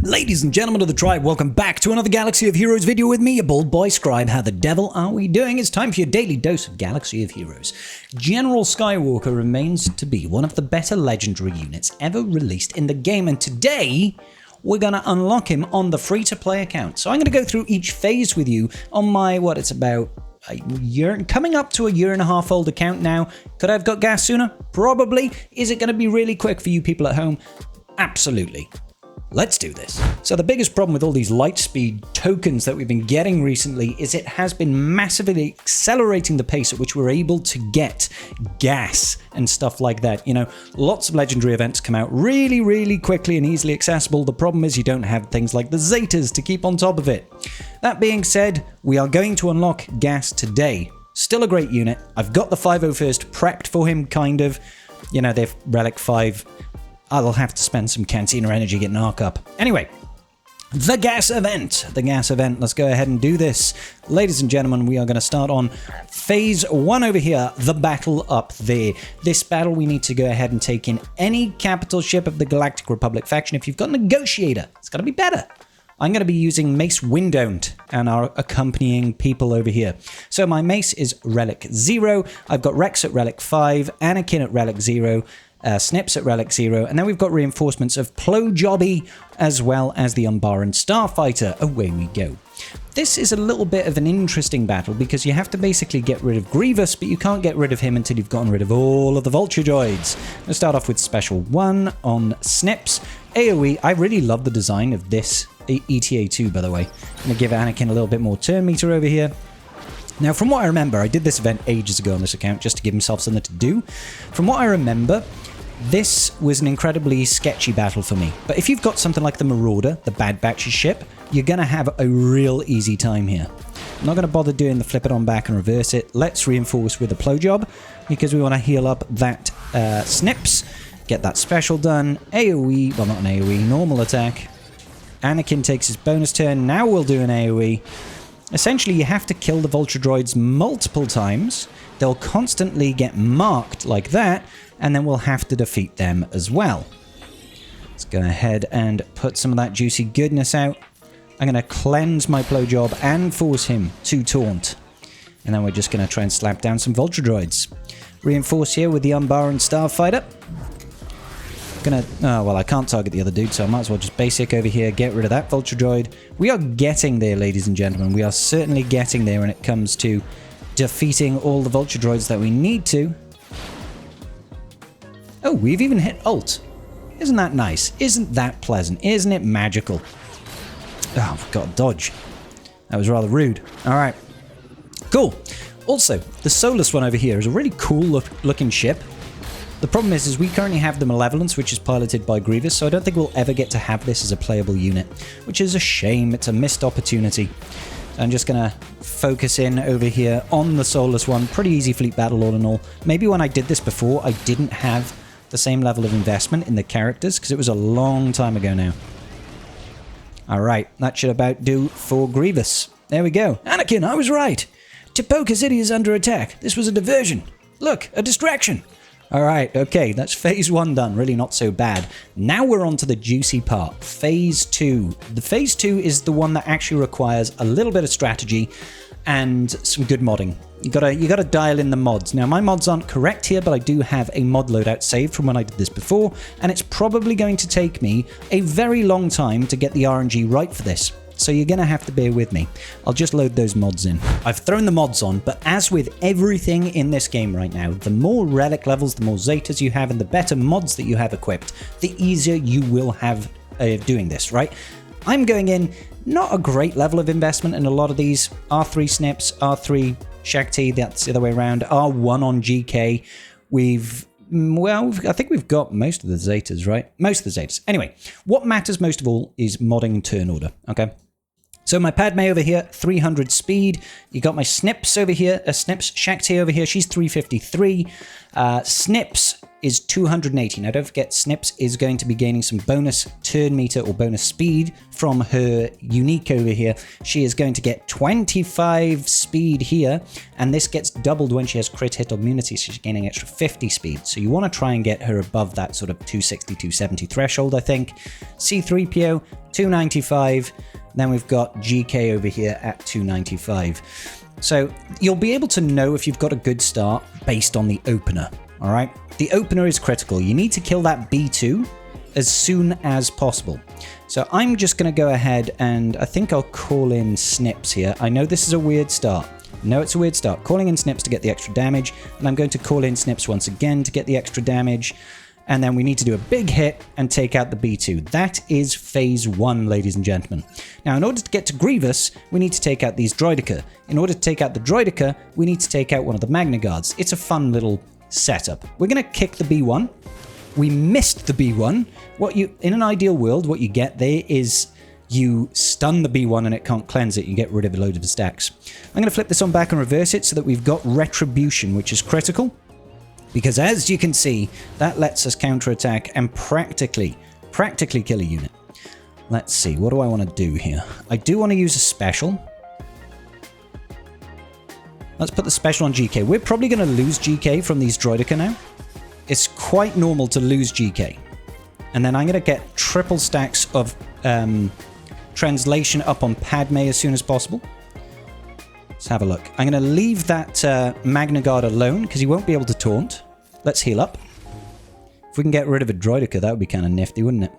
Ladies and gentlemen of the tribe, welcome back to another Galaxy of Heroes video with me, your bold boy Scribe. How the devil are we doing? It's time for your daily dose of Galaxy of Heroes. General Skywalker remains to be one of the better legendary units ever released in the game, and today we're going to unlock him on the free-to-play account. So I'm going to go through each phase with you on my, it's about a year, coming up to a year and a half old account now. Could I have got gas sooner? Probably. Is it going to be really quick for you people at home? Absolutely. Let's do this. So the biggest problem with all these lightspeed tokens that we've been getting recently is it has been massively accelerating the pace at which we're able to get gas and stuff like that. You know, lots of legendary events come out really quickly and easily accessible. The problem is you don't have things like the Zetas to keep on top of it. That being said, we are going to unlock gas today. Still a great unit. I've got the 501st prepped for him, kind of. You know, they've Relic 5. I'll have to spend some Cantina energy getting Arc up. Anyway, the gas event. The gas event. Let's go ahead and do this. Ladies and gentlemen, we are going to start on phase 1 over here, the battle up there. This battle, we need to go ahead and take in any capital ship of the Galactic Republic faction. If you've got Negotiator, it's got to be better. I'm going to be using Mace Windoned and our accompanying people over here. So my Mace is Relic 0. I've got Rex at Relic 5, Anakin at Relic 0, Snips at Relic 0, and then we've got reinforcements of Plo Jobby as well as the Umbaran Starfighter. Away we go. This is a little bit of an interesting battle because you have to basically get rid of Grievous, but you can't get rid of him until you've gotten rid of all of the Vulture Droids. Let's start off with Special 1 on Snips. AoE, I really love the design of this ETA2, by the way. I'm going to give Anakin a little bit more turn meter over here. Now, from what I remember, I did this event ages ago on this account just to give himself something to do. From what I remember, this was an incredibly sketchy battle for me. But if you've got something like the Marauder, the Bad Batch's ship, you're going to have a real easy time here. I'm not going to bother doing the flip it on back and reverse it. Let's reinforce with the Plo Job because we want to heal up that Snips, get that special done. AoE, well, not an AoE, normal attack. Anakin takes his bonus turn. Now we'll do an AoE. Essentially, you have to kill the Vulture Droids multiple times. They'll constantly get marked like that, and then we'll have to defeat them as well. Let's go ahead and put some of that juicy goodness out. I'm going to cleanse my Plo Job and force him to taunt. And then we're just going to try and slap down some Vulture Droids. Reinforce here with the Umbaran Starfighter. I can't target the other dude, so I might as well just basic over here, get rid of that Vulture Droid. We are getting there, ladies and gentlemen. We are certainly getting there when it comes to defeating all the Vulture Droids that we need to. Oh, we've even hit ult. Isn't that nice? Isn't that pleasant? Isn't it magical? Oh, I've got to dodge. That was rather rude. All right. Cool. Also, the Solus one over here is a really cool looking ship. The problem is we currently have the Malevolence, which is piloted by Grievous, so I don't think we'll ever get to have this as a playable unit, which is a shame. It's a missed opportunity. I'm just going to focus in over here on the Solus one. Pretty easy fleet battle all in all. Maybe when I did this before, I didn't have the same level of investment in the characters, because it was a long time ago now. Alright, that should about do for Grievous. There we go. Anakin, I was right. Tipoca City is under attack. This was a diversion. Look, a distraction. Alright, okay, that's phase 1 done. Really not so bad. Now we're on to the juicy part. Phase 2. The phase 2 is the one that actually requires a little bit of strategy and some good modding. You gotta dial in the mods. Now, my mods aren't correct here, but I do have a mod loadout saved from when I did this before, and it's probably going to take me a very long time to get the RNG right for this. So you're going to have to bear with me. I'll just load those mods in. I've thrown the mods on, but as with everything in this game right now, the more relic levels, the more Zetas you have, and the better mods that you have equipped, the easier you will have doing this, right? I'm going in not a great level of investment in a lot of these. R3 Snips, R3 Shakti, that's the other way around. R1 on GK. I think we've got most of the Zetas, right? Most of the Zetas. Anyway, what matters most of all is modding turn order, okay? So my Padme over here, 300 speed. You got my Snips over here, Snips Shakti over here. She's 353. Snips is 280. Now don't forget, Snips is going to be gaining some bonus turn meter or bonus speed from her unique over here. She is going to get 25 speed here, and this gets doubled when she has crit hit immunity, so she's gaining extra 50 speed. So you want to try and get her above that sort of 260, 270 threshold, I think. C-3PO, 295. Then we've got GK over here at 295. So you'll be able to know if you've got a good start based on the opener, all right? The opener is critical. You need to kill that B2 as soon as possible. So I'm just going to go ahead and I think I'll call in Snips here. I know this is a weird start. No, it's a weird start. Calling in Snips to get the extra damage, and I'm going to call in Snips once again to get the extra damage. And then we need to do a big hit and take out the B2. That is phase 1, ladies and gentlemen. Now, in order to get to Grievous, we need to take out these Droideka. In order to take out the Droideka, we need to take out one of the Magna Guards. It's a fun little setup. We're going to kick the B1. We missed the B1. In an ideal world, what you get there is you stun the B1 and it can't cleanse it. You get rid of a load of the stacks. I'm going to flip this on back and reverse it so that we've got Retribution, which is critical. Because as you can see, that lets us counterattack and practically kill a unit. Let's see, what do I want to do here? I do want to use a special. Let's put the special on GK. We're probably going to lose GK from these Droideka now. It's quite normal to lose GK. And then I'm going to get triple stacks of translation up on Padme as soon as possible. Let's have a look. I'm going to leave that Magna Guard alone because he won't be able to taunt. Let's heal up. If we can get rid of a Droideka, that would be kind of nifty, wouldn't it?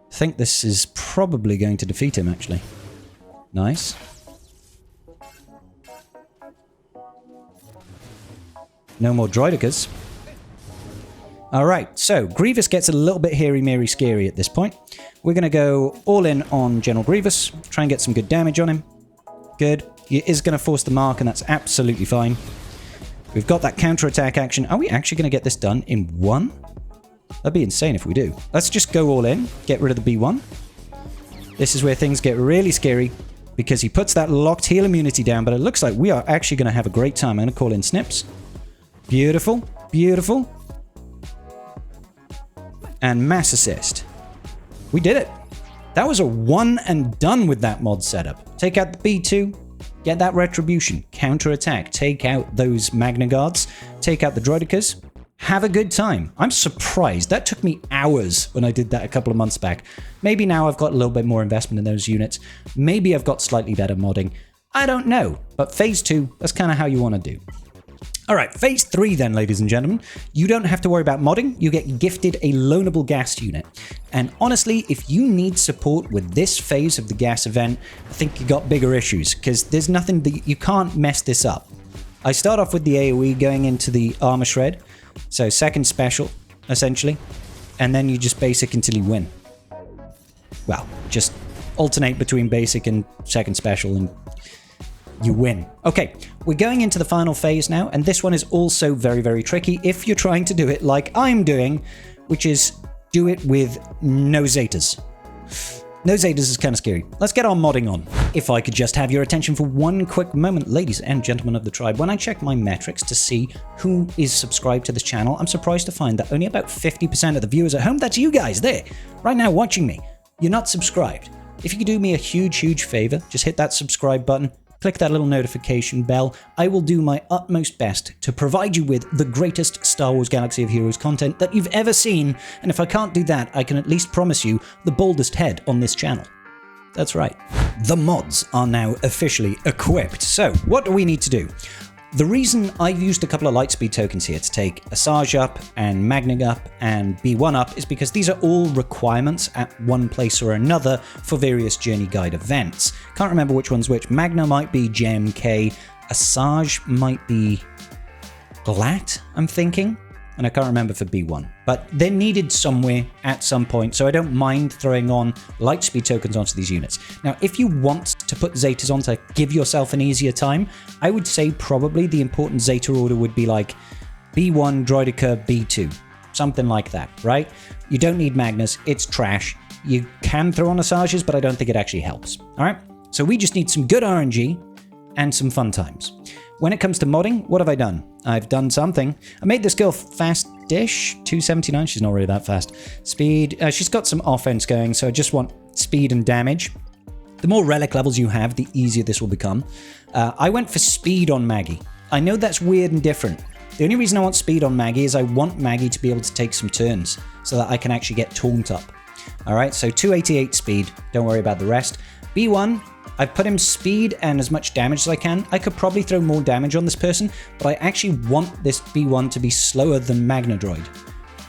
I think this is probably going to defeat him, actually. Nice. No more Droidekas. Alright, so Grievous gets a little bit hairy-mary scary at this point. We're going to go all in on General Grievous. Try and get some good damage on him. Good. He is going to force the mark, and that's absolutely fine. We've got that counterattack action. Are we actually going to get this done in one? That'd be insane if we do. Let's just go all in. Get rid of the B1. This is where things get really scary because he puts that locked heal immunity down, but it looks like we are actually going to have a great time. I'm going to call in Snips. Beautiful. Beautiful. And mass assist. We did it. That was a one and done with that mod setup. Take out the B2, get that Retribution, counterattack, take out those Magna Guards, take out the Droidekas, have a good time. I'm surprised. That took me hours when I did that a couple of months back. Maybe now I've got a little bit more investment in those units. Maybe I've got slightly better modding. I don't know. But phase 2, that's kind of how you want to do. All right, phase 3 then, ladies and gentlemen. You don't have to worry about modding. You get gifted a loanable gas unit. And honestly, if you need support with this phase of the gas event, I think you got bigger issues because there's nothing that you can't mess this up. I start off with the AoE going into the armor shred. So second special, essentially. And then you just basic until you win. Well, just alternate between basic and second special and you win. Okay, we're going into the final phase now, and this one is also very, very tricky if you're trying to do it like I'm doing, which is do it with no Zetas. No Zetas is kind of scary. Let's get our modding on. If I could just have your attention for one quick moment, ladies and gentlemen of the tribe, when I check my metrics to see who is subscribed to this channel, I'm surprised to find that only about 50% of the viewers at home, that's you guys there, right now watching me, you're not subscribed. If you could do me a huge, huge favor, just hit that subscribe button, click that little notification bell. I will do my utmost best to provide you with the greatest Star Wars Galaxy of Heroes content that you've ever seen. And if I can't do that, I can at least promise you the baldest head on this channel. That's right. The mods are now officially equipped. So what do we need to do? The reason I've used a couple of Lightspeed tokens here to take Asajj up and Magna up and B1 up is because these are all requirements at one place or another for various Journey Guide events. Can't remember which one's which. Magna might be JMK, Asajj might be GLAT, I'm thinking, and I can't remember for B1. But they're needed somewhere at some point, so I don't mind throwing on Lightspeed tokens onto these units. Now, if you want to put Zetas on to give yourself an easier time, I would say probably the important Zeta order would be like B1, Droideka, B2. Something like that, right? You don't need Magnus, it's trash. You can throw on Asajj's, but I don't think it actually helps. All right? So we just need some good RNG and some fun times. When it comes to modding, what have I done? I've done something. I made this girl fast-ish, 279. She's not really that fast. Speed, she's got some offense going, so I just want speed and damage. The more relic levels you have, the easier this will become. I went for speed on Maggie. I know that's weird and different, The only reason I want speed on Maggie is I want Maggie to be able to take some turns so that I can actually get taunt up. All right, so 288 speed. Don't worry about the rest. B1, I've put him speed and as much damage as I can. I could probably throw more damage on this person, but I actually want this B1 to be slower than Magna Droid,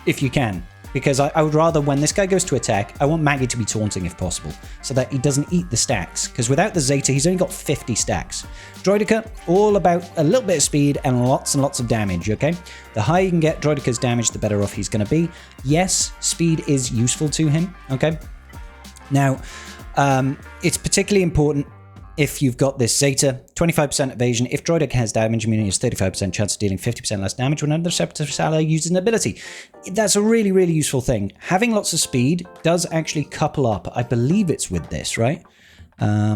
if you can. Because I would rather, when this guy goes to attack, I want Maggie to be taunting if possible, so that he doesn't eat the stacks. Because without the Zeta, he's only got 50 stacks. Droideka, all about a little bit of speed and lots of damage, okay? The higher you can get Droideka's damage, the better off he's going to be. Yes, speed is useful to him, okay? Now, it's particularly important if you've got this Zeta, 25% evasion. If Droideka has damage, meaning he has 35% chance of dealing 50% less damage when another Separatist ally uses an ability. That's a really, really useful thing. Having lots of speed does actually couple up. I believe it's with this, right? Yeah,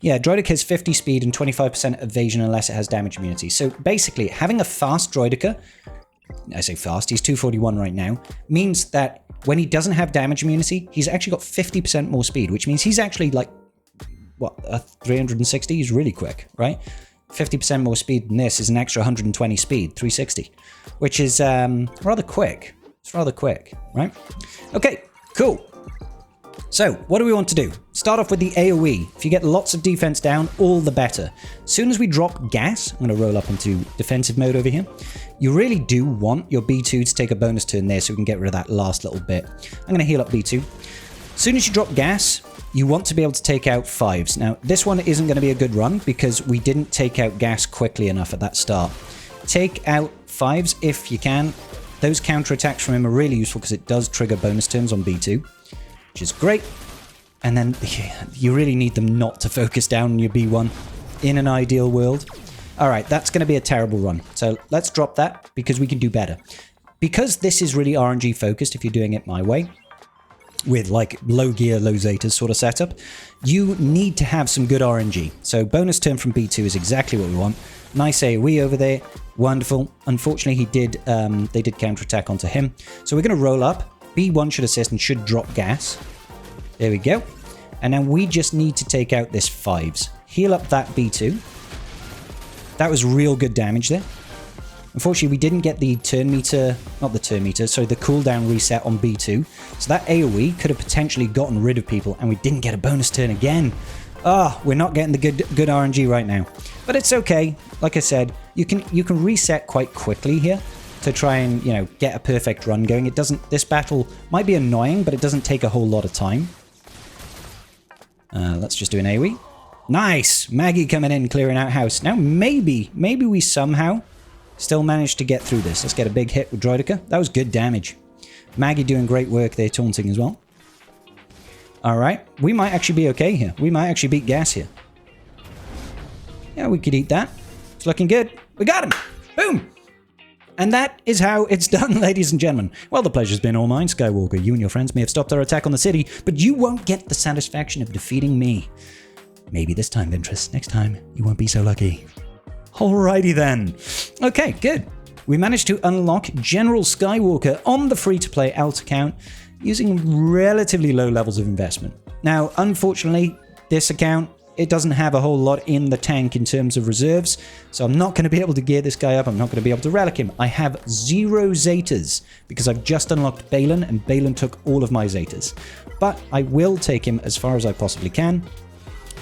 Droideka has 50 speed and 25% evasion unless it has damage immunity. So basically, having a fast Droideka, I say fast, he's 241 right now, means that when he doesn't have damage immunity, he's actually got 50% more speed, which means he's actually like, what, 360? He's really quick, right? 50% more speed than this is an extra 120 speed, 360, which is rather quick. It's rather quick, right? Okay, cool. So, what do we want to do? Start off with the AoE. If you get lots of defense down, all the better. As soon as we drop gas, I'm going to roll up into defensive mode over here. You really do want your B2 to take a bonus turn there so we can get rid of that last little bit. I'm going to heal up B2. As soon as you drop gas, you want to be able to take out 5s. Now, this one isn't going to be a good run because we didn't take out gas quickly enough at that start. Take out 5s if you can. Those counterattacks from him are really useful because it does trigger bonus turns on B2, which is great. And then you really need them not to focus down on your B1 in an ideal world. All right, that's going to be a terrible run. So let's drop that because we can do better. Because this is really RNG focused, if you're doing it my way, with like low gear, low Zetas sort of setup, you need to have some good RNG. So bonus turn from B2 is exactly what we want. Nice AoE over there. Wonderful. Unfortunately, they did counterattack onto him. So we're going to roll up. B1 should assist and should drop gas. There we go. And then we just need to take out this 5s. Heal up that B2. That was real good damage there. Unfortunately, we didn't get the turn meter, not the turn meter, sorry, the cooldown reset on B2. So that AoE could have potentially gotten rid of people, and we didn't get a bonus turn again. Ah, we're not getting the good RNG right now. But it's okay. Like I said, you can reset quite quickly here to try and, you know, get a perfect run going. It doesn't, this battle might be annoying, but it doesn't take a whole lot of time. Let's just do an AoE. Nice! Maggie coming in, clearing out house. Now maybe we somehow still managed to get through this. Let's get a big hit with Droideka. That was good damage. Maggie doing great work there, taunting as well. Alright, we might actually be okay here. We might actually beat gas here. Yeah, we could eat that. It's looking good. We got him! Boom! And that is how it's done, ladies and gentlemen. Well, the pleasure's been all mine, Skywalker. You and your friends may have stopped our attack on the city, but you won't get the satisfaction of defeating me. Maybe this time, Ventress. Next time, you won't be so lucky. Alrighty then. Okay, good. We managed to unlock General Skywalker on the free-to-play alt account using relatively low levels of investment. Now, unfortunately, this account, it doesn't have a whole lot in the tank in terms of reserves, so I'm not going to be able to gear this guy up. I'm not going to be able to relic him. I have 0 Zetas because I've just unlocked Balin, and Balin took all of my Zetas. But I will take him as far as I possibly can,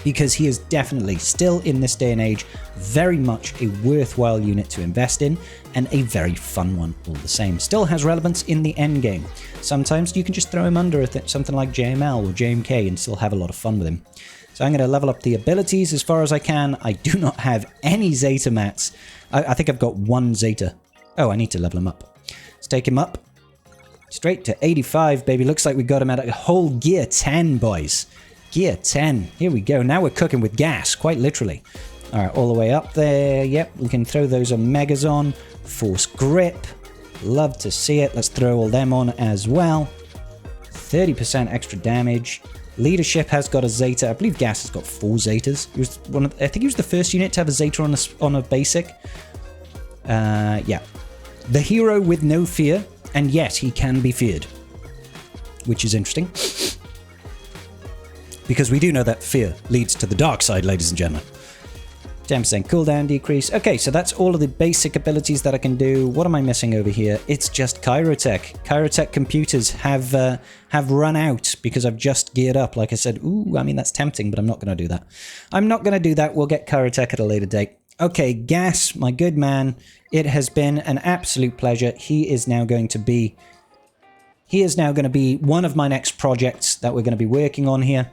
because he is definitely, still in this day and age, very much a worthwhile unit to invest in, and a very fun one all the same. Still has relevance in the end game. Sometimes you can just throw him under something like JML or JMK and still have a lot of fun with him. So I'm going to level up the abilities as far as I can. I do not have any Zeta mats. I think I've got 1 Zeta. Oh, I need to level him up. Let's take him up. Straight to 85, baby. Looks like we got him at a whole gear 10, boys. Gear 10. Here we go. Now we're cooking with gas, quite literally. All right, all the way up there. Yep, we can throw those Omegas on. Force grip. Love to see it. Let's throw all them on as well. 30% extra damage. Leadership has got a Zeta. I believe Gas has got 4 Zetas. He was I think he was the first unit to have a Zeta on a basic. Yeah. The hero with no fear, and yet he can be feared. Which is interesting. Because we do know that fear leads to the dark side, ladies and gentlemen. 10% cooldown decrease. Okay, so that's all of the basic abilities that I can do. What am I missing over here? It's just Chirotech. Chirotech computers have run out because I've just geared up. Like I said, ooh, I mean, that's tempting, but I'm not going to do that. I'm not going to do that. We'll get Chirotech at a later date. Okay, Gas, my good man. It has been an absolute pleasure. He is now going to be one of my next projects that we're going to be working on here.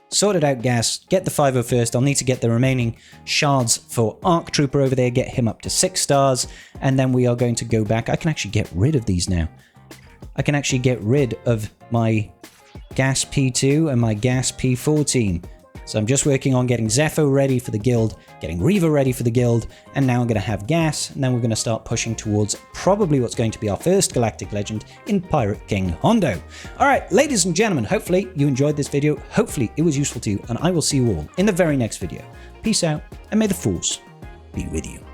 Sorted out Gas, get the 501st. I'll need to get the remaining shards for Arc Trooper over there, get him up to 6 stars, and then we are going to go back. I can actually get rid of these now. I can actually get rid of my Gas P2 and my Gas P14. So I'm just working on getting Zepho ready for the guild, getting Reva ready for the guild, and now I'm going to have Gas, and then we're going to start pushing towards probably what's going to be our first Galactic Legend in Pirate King Hondo. Alright, ladies and gentlemen, hopefully you enjoyed this video, hopefully it was useful to you, and I will see you all in the very next video. Peace out, and may the Force be with you.